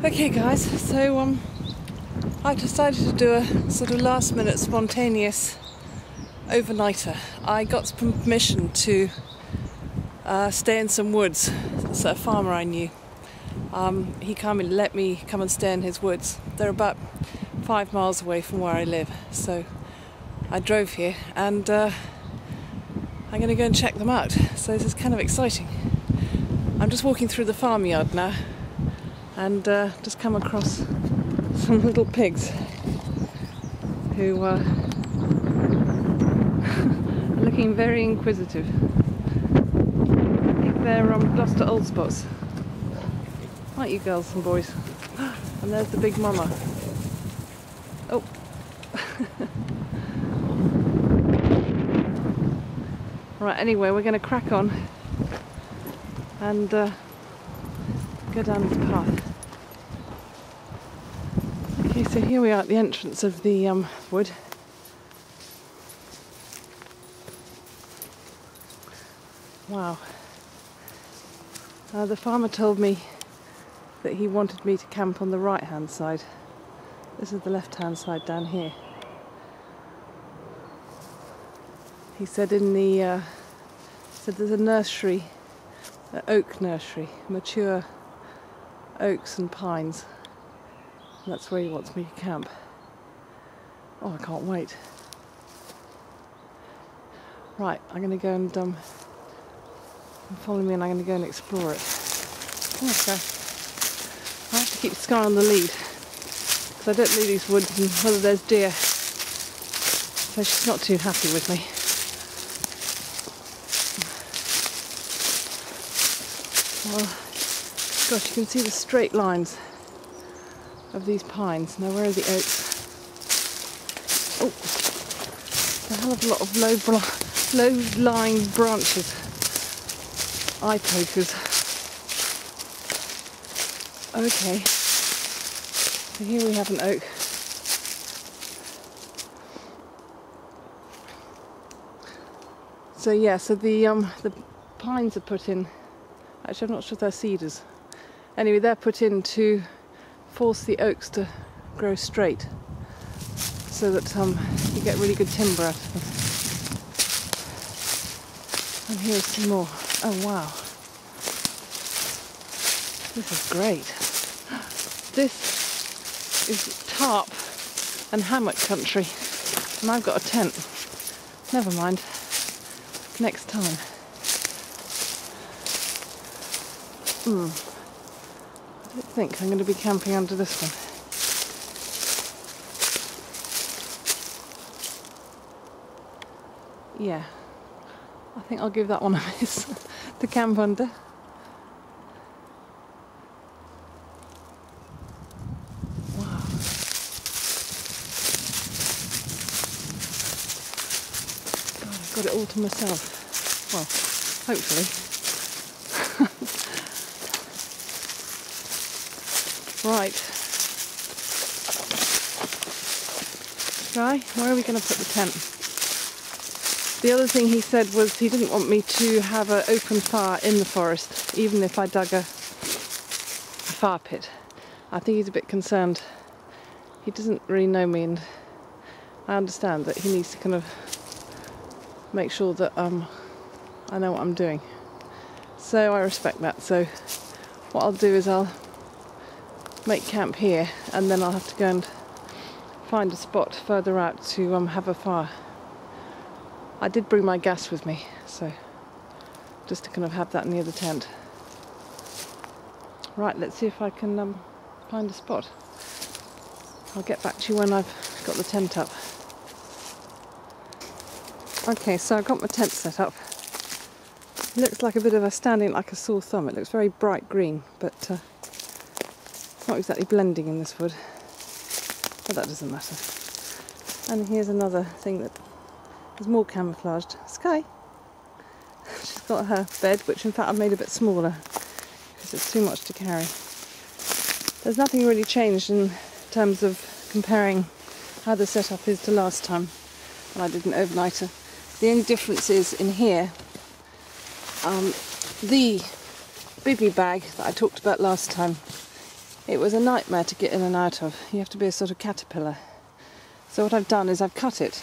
Okay guys, so I've decided to do a sort of last minute spontaneous overnighter. I got permission to stay in some woods. It's a farmer I knew. He let me come and stay in his woods. They're about 5 miles away from where I live, so I drove here and I'm going to go and check them out. So this is kind of exciting. I'm just walking through the farmyard now and just come across some little pigs who are looking very inquisitive. I think they're Gloucester old spots. Aren't you girls and boys? And there's the big mama. Oh. Right, anyway, we're going to crack on and go down this path. Okay, so here we are at the entrance of the wood. Wow. The farmer told me that he wanted me to camp on the right hand side. This is the left hand side down here. He said there's a nursery, an oak nursery, mature oaks and pines. And that's where he wants me to camp. Oh, I can't wait. Right, I'm going to go and follow me, and I'm going to go and explore it. Okay. I have to keep Sky on the lead because I don't know these woods and whether there's deer. So she's not too happy with me. Well, gosh, you can see the straight lines of these pines. Now, where are the oaks? Oh, a hell of a lot of low-lying branches. Eye pokers. Okay, so here we have an oak. So yeah, so the pines are put in. Actually, I'm not sure if they're cedars. Anyway, they're put in to force the oaks to grow straight, so that you get really good timber out of them. And here's some more. Oh wow, this is great. This is tarp and hammock country, and I've got a tent. Never mind, next time. I don't think I'm going to be camping under this one. Yeah, I think I'll give that one a miss to camp under. Wow. God, I've got it all to myself. Well, hopefully. Right. Sky, where are we going to put the tent? The other thing he said was he didn't want me to have an open fire in the forest, even if I dug a fire pit. I think he's a bit concerned. He doesn't really know me, and I understand that he needs to kind of make sure that I know what I'm doing. So I respect that. So what I'll do is I'll make camp here, and then I'll have to go and find a spot further out to have a fire. I did bring my gas with me, so just to kind of have that near the tent. Right, let's see if I can find a spot. I'll get back to you when I've got the tent up. Okay, so I've got my tent set up. It looks like a bit of a standing like a sore thumb. It looks very bright green, but it's not exactly blending in this wood, but that doesn't matter. And here's another thing that is more camouflaged. Sky. She's got her bed, which in fact I've made a bit smaller because it's too much to carry. There's nothing really changed in terms of comparing how the setup is to last time when I did an overnighter. The only difference is in here, the bivvy bag that I talked about last time it was a nightmare to get in and out of. You have to be a sort of caterpillar. So what I've done is I've cut it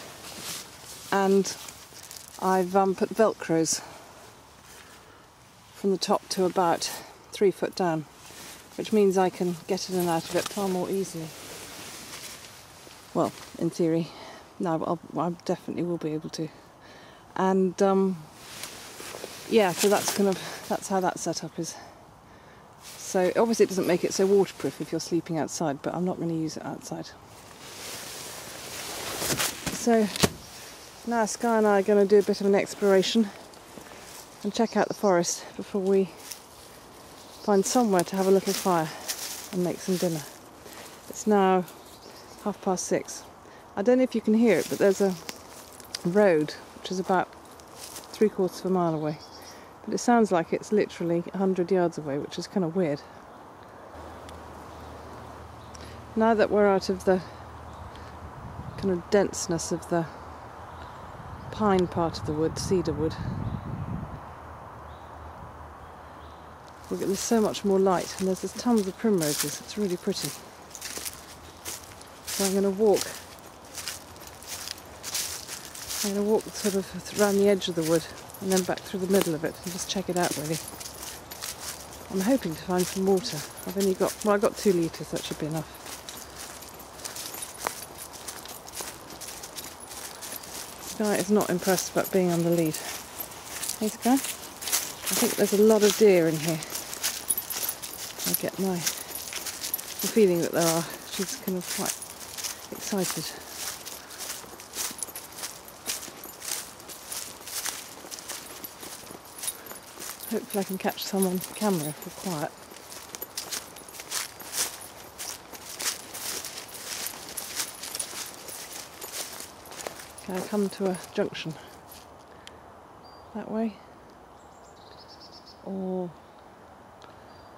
and I've put Velcros from the top to about 3 foot down, which means I can get in and out of it far more easily. Well, in theory. No, I definitely will be able to. And yeah, so that's how that setup is. So obviously it doesn't make it so waterproof if you're sleeping outside, but I'm not going to use it outside. So now Sky and I are going to do a bit of an exploration and check out the forest before we find somewhere to have a little fire and make some dinner. It's now 6:30. I don't know if you can hear it, but there's a road which is about 3/4 of a mile away. But it sounds like it's literally 100 yards away, which is kind of weird. Now that we're out of the kind of denseness of the pine part of the wood, cedar wood, there's so much more light, and there's tons of primroses. It's really pretty. So I'm going to walk sort of around the edge of the wood and then back through the middle of it and just check it out really. I'm hoping to find some water. I've got 2 litres, that should be enough. Sky is not impressed about being on the lead. Hey Sky? I think there's a lot of deer in here. I get the feeling that there are. She's kind of quite excited. Hopefully I can catch some on camera if we're quiet. Can I come to a junction? That way? Or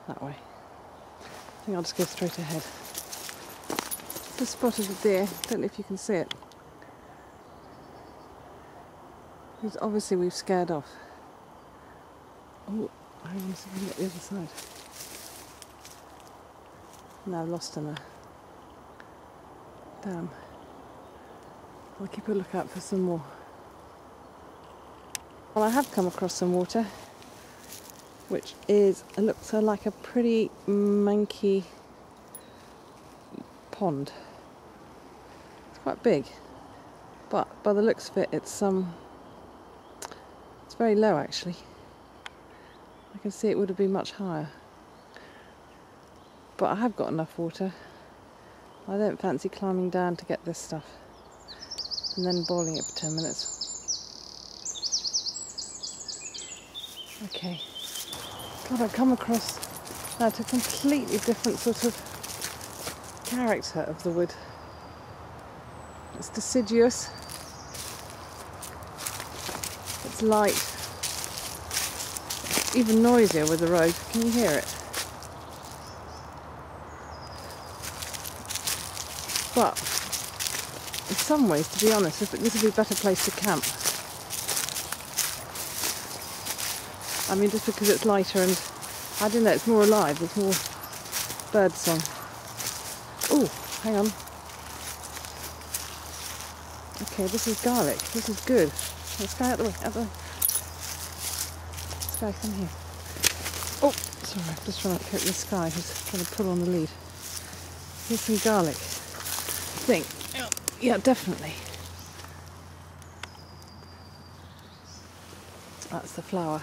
that way? I think I'll just go straight ahead. Just spotted a deer. Don't know if you can see it. Who's obviously we've scared off. Oh, hang on a second, get the other side. Now lost in a dam. I'll keep a lookout for some more. Well, I have come across some water, which looks like a pretty manky pond. It's quite big, but by the looks of it, it's very low actually. I can see it would have been much higher, but I have got enough water. I don't fancy climbing down to get this stuff and then boiling it for 10 minutes. Okay, God, I've come across now to a completely different sort of character of the wood. It's deciduous, it's light, it's even noisier with the road. Can you hear it? But in some ways, to be honest, this would be a better place to camp. I mean, just because it's lighter and, I don't know, it's more alive, there's more bird song. Oh, hang on. Okay, this is garlic. This is good. Let's go out the way, out the way. Sky, come here. Oh, sorry, I'm just trying to cope with Sky, who's trying to pull on the lead. Here's some garlic. I think, yeah, definitely. That's the flower.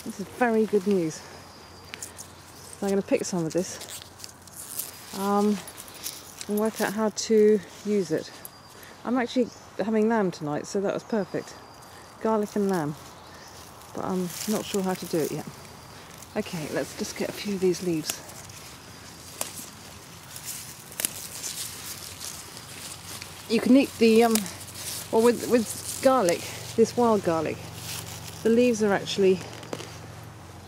This is very good news. So I'm going to pick some of this and work out how to use it. I'm actually having lamb tonight, so that was perfect. Garlic and lamb. But I'm not sure how to do it yet. Okay, let's just get a few of these leaves. You can eat the, or with garlic, this wild garlic, the leaves are actually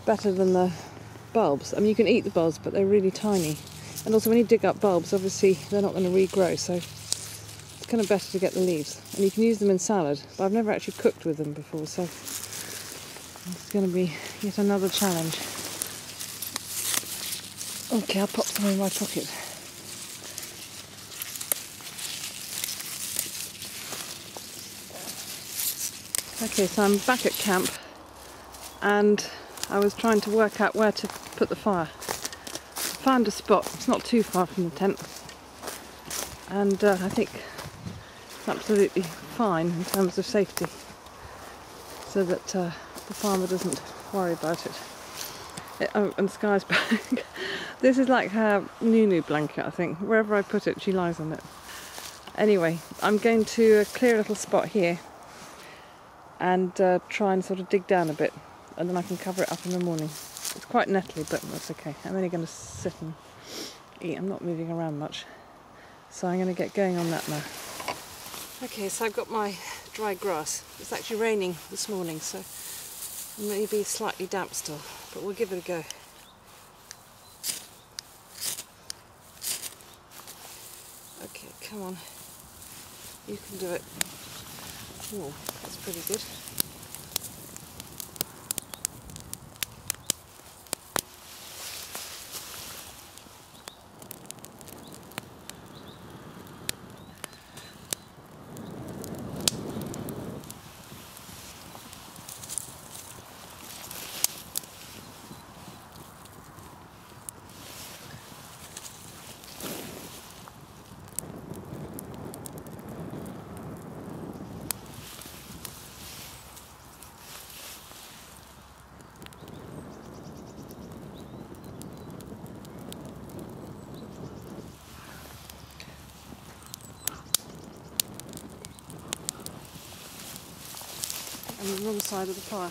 better than the bulbs. I mean, you can eat the bulbs, but they're really tiny. And also when you dig up bulbs, obviously they're not going to regrow, so it's kind of better to get the leaves. And you can use them in salad, but I've never actually cooked with them before, so it's going to be yet another challenge. Okay, I'll pop some in my pocket. Okay, so I'm back at camp and I was trying to work out where to put the fire. I found a spot, it's not too far from the tent, and I think it's absolutely fine in terms of safety, so that the farmer doesn't worry about it. Oh, and Sky's back. This is like her new blanket, I think. Wherever I put it, she lies on it. Anyway, I'm going to clear a little spot here and try and sort of dig down a bit, and then I can cover it up in the morning. It's quite nettly, but that's okay. I'm only going to sit and eat. I'm not moving around much, so I'm going to get going on that now. Okay, so I've got my dry grass. It's actually raining this morning, so it may be slightly damp still, but we'll give it a go. Okay, come on. You can do it. Oh, that's pretty good. On the wrong side of the fire.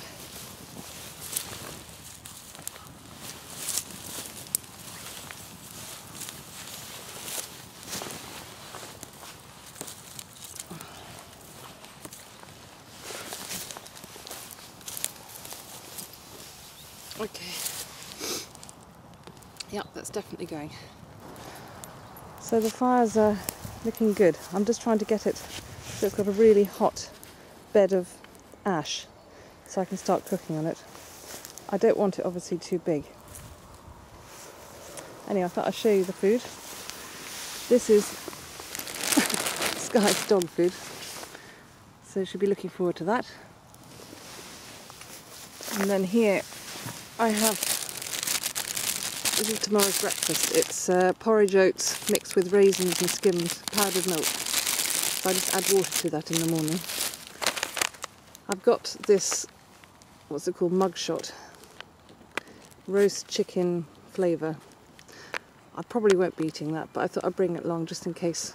Okay. Yep, that's definitely going. So the fire's looking good. I'm just trying to get it so it's got a really hot bed of ash so I can start cooking on it. I don't want it obviously too big. Anyway, I thought I'd show you the food. This is Sky's dog food, so she'll be looking forward to that. And then here I have, this is tomorrow's breakfast. It's porridge oats mixed with raisins and skimmed powdered milk. So I just add water to that in the morning. I've got this, what's it called, mugshot, roast chicken flavour. I probably won't be eating that, but I thought I'd bring it along just in case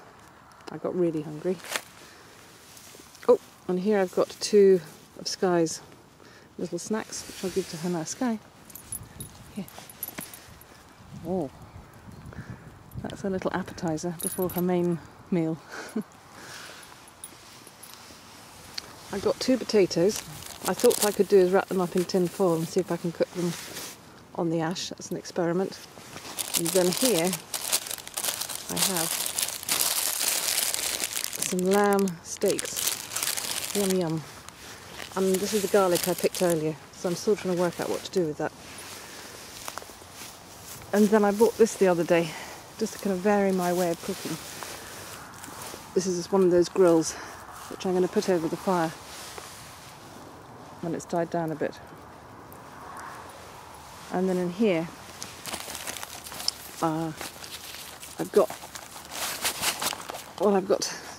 I got really hungry. Oh, and here I've got two of Sky's little snacks, which I'll give to her now. Sky, here. Oh, that's a little appetiser before her main meal. I got two potatoes. I thought what I could do is wrap them up in tin foil and see if I can cook them on the ash. That's an experiment. And then here I have some lamb steaks. Yum yum. And this is the garlic I picked earlier, so I'm still trying to work out what to do with that. And then I bought this the other day, just to kind of vary my way of cooking. This is just one of those grills, which I'm going to put over the fire when it's died down a bit. And then in here, I've got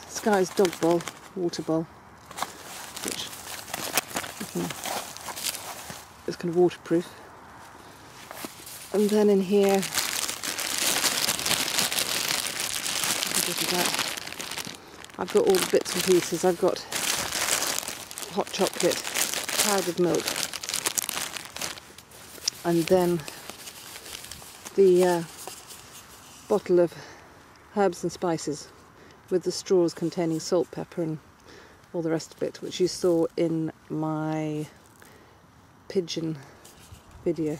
Sky's dog bowl, water bowl, which is kind of waterproof. And then in here, I've got all the bits and pieces. I've got hot chocolate, powdered milk, and then the bottle of herbs and spices with the straws containing salt, pepper and all the rest of it, which you saw in my pigeon video.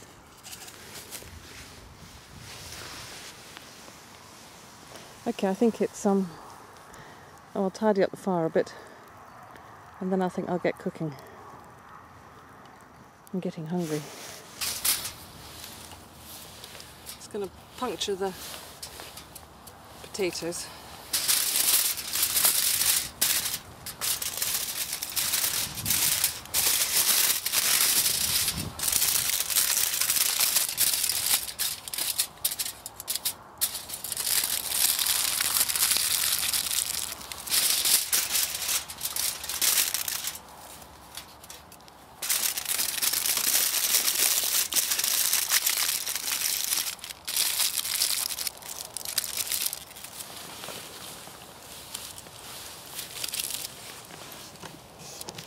Okay, I think it's I'll tidy up the fire a bit and then I think I'll get cooking. I'm getting hungry. Just going to puncture the potatoes.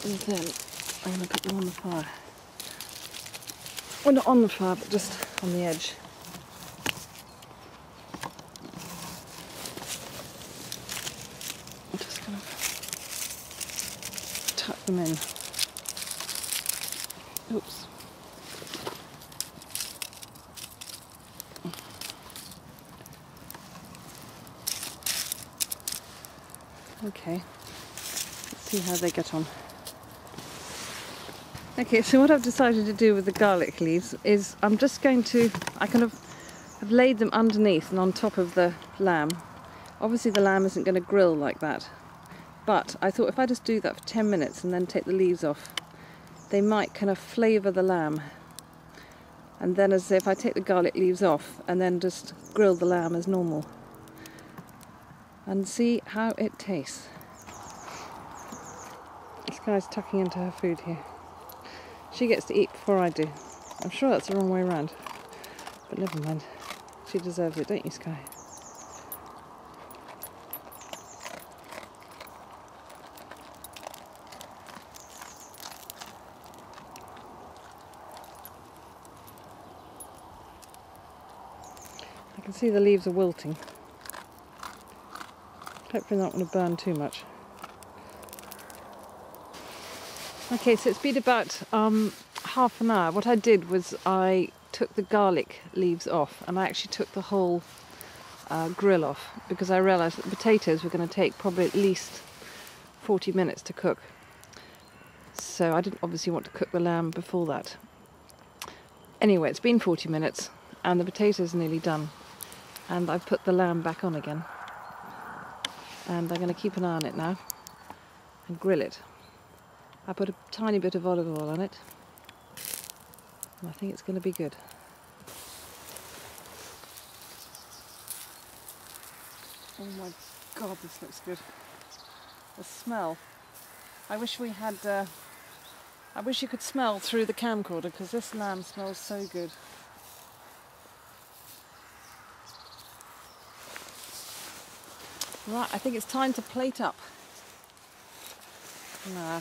And then I'm going to put them on the fire. Well, not on the fire, but just on the edge. I'm just going to tuck them in. Oops. Okay, let's see how they get on. Okay, so what I've decided to do with the garlic leaves is I'm just going to, I kind of have laid them underneath and on top of the lamb. Obviously the lamb isn't going to grill like that, but I thought if I just do that for 10 minutes and then take the leaves off, they might kind of flavour the lamb. And then as if I take the garlic leaves off and then just grill the lamb as normal. And see how it tastes. This guy's tucking into her food here. She gets to eat before I do. I'm sure that's the wrong way around. But never mind. She deserves it, don't you, Sky? I can see the leaves are wilting. Hopefully not going to burn too much. Okay, so it's been about half an hour. What I did was I took the garlic leaves off and I actually took the whole grill off because I realised that the potatoes were going to take probably at least 40 minutes to cook. So I didn't obviously want to cook the lamb before that. Anyway, it's been 40 minutes and the potatoes are nearly done. And I've put the lamb back on again. And I'm going to keep an eye on it now and grill it. I put a tiny bit of olive oil on it, and I think it's going to be good. Oh my God, this looks good. The smell. I wish we had, I wish you could smell through the camcorder because this lamb smells so good. Right, I think it's time to plate up. Nah.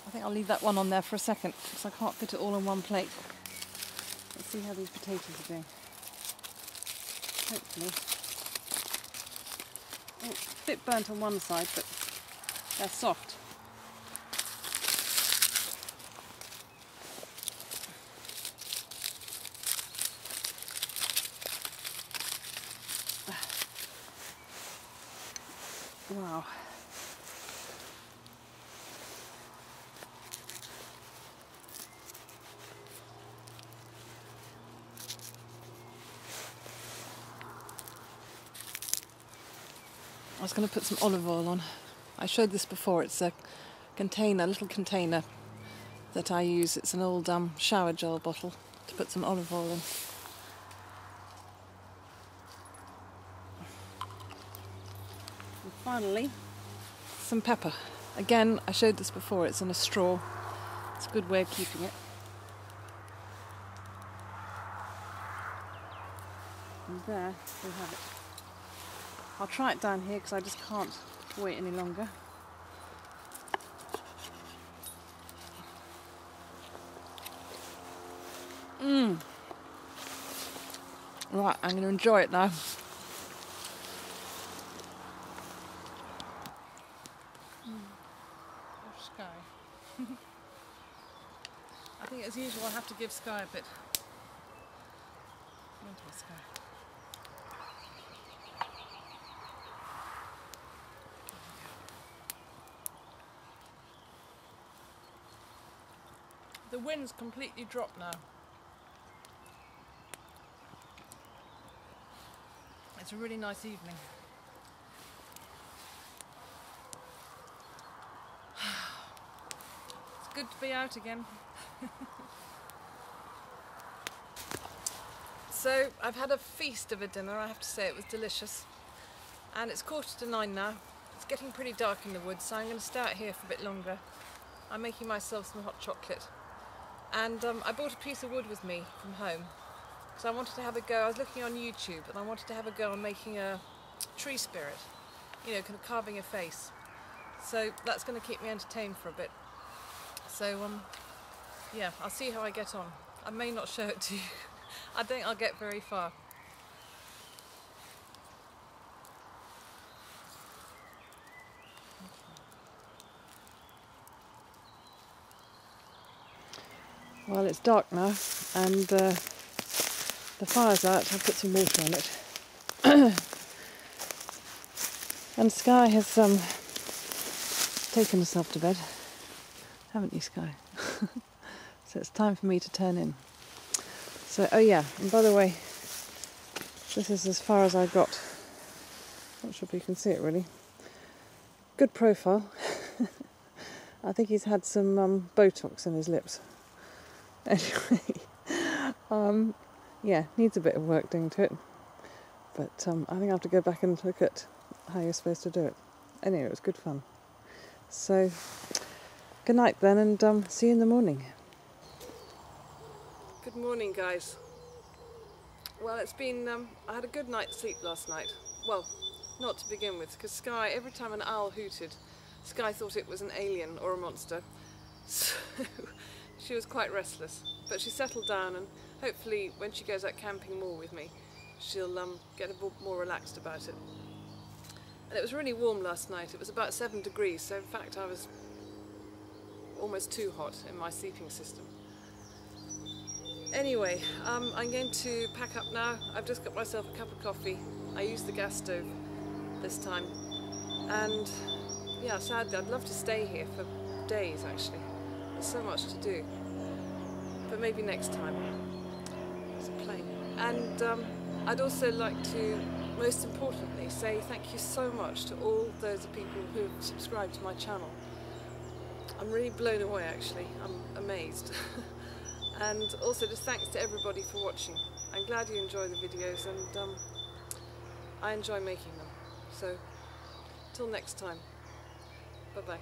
I think I'll leave that one on there for a second because I can't fit it all on one plate. Let's see how these potatoes are doing. Hopefully. Oh, it's a bit burnt on one side, but they're soft. Wow. I was going to put some olive oil on. I showed this before. It's a container, little container that I use. It's an old shower gel bottle to put some olive oil in. And finally, some pepper. Again, I showed this before. It's in a straw. It's a good way of keeping it. And there we have it. I'll try it down here because I just can't wait any longer. Right, I'm going to enjoy it now. Sky. I think as usual I'll have to give Sky a bit. Into Sky. The wind's completely dropped now. It's a really nice evening. It's good to be out again. So I've had a feast of a dinner, I have to say. It was delicious. And it's 9:15 now. It's getting pretty dark in the woods, so I'm going to stay out here for a bit longer. I'm making myself some hot chocolate. And I brought a piece of wood with me from home. So I wanted to have a go. I was looking on YouTube and I wanted to have a go on making a tree spirit. You know, kind of carving a face. So that's going to keep me entertained for a bit. So yeah, I'll see how I get on. I may not show it to you. I don't think I'll get very far. Well, it's dark now and the fire's out. I'll put some water on it. And Sky has taken herself to bed. Haven't you, Sky? So it's time for me to turn in. So, oh yeah, and by the way, this is as far as I got. Not sure if you can see it really. Good profile. I think he's had some Botox in his lips. Anyway, yeah, needs a bit of work doing to it. But I think I have to go back and look at how you're supposed to do it. Anyway, it was good fun. So, good night then, and see you in the morning. Good morning, guys. Well, it's been, I had a good night's sleep last night. Well, not to begin with, because Sky, every time an owl hooted, Sky thought it was an alien or a monster. So she was quite restless, but she settled down, and hopefully when she goes out camping more with me, she'll get a bit more relaxed about it. And it was really warm last night. It was about 7 degrees, so in fact I was almost too hot in my sleeping system. Anyway, I'm going to pack up now. I've just got myself a cup of coffee. I used the gas stove this time. And yeah, sadly, I'd love to stay here for days actually. There's so much to do. But maybe next time. It's a plane. And I'd also like to, most importantly, say thank you so much to all those people who have subscribed to my channel. I'm really blown away actually. I'm amazed. And also just thanks to everybody for watching. I'm glad you enjoy the videos, and I enjoy making them. So, till next time. Bye bye.